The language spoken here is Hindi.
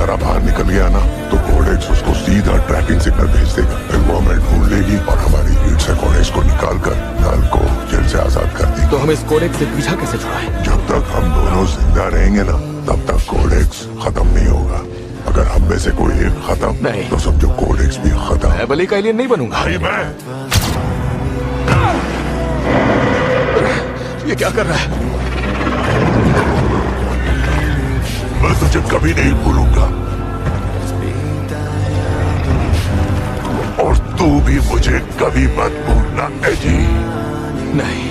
तरह बाहर निकल गया ना तो कोडेक्स उसको सीधा ट्रैकिंग सिग्नल भेज देगा। फिर वो हमें ढूंढ लेगी और हमारी लीड से कोडेक्स को निकाल कर नल को जेल से आजाद कर देगी। तो हम इस कोडेक्स से पीछा कैसे छुड़ाएं? जब तक हम दोनों जिंदा रहेंगे ना तब तक कोडेक्स खत्म नहीं होगा। अगर हम में से कोई एक खत्म नहीं तो समझो कोडेक्स भी खत्म। मैं बली का एलियन नहीं बनूंगा। भाई मैं ये क्या कर रहा है? मैं तुझे कभी नहीं भूलूंगा और तू भी मुझे कभी मत भूलना एडी। नहीं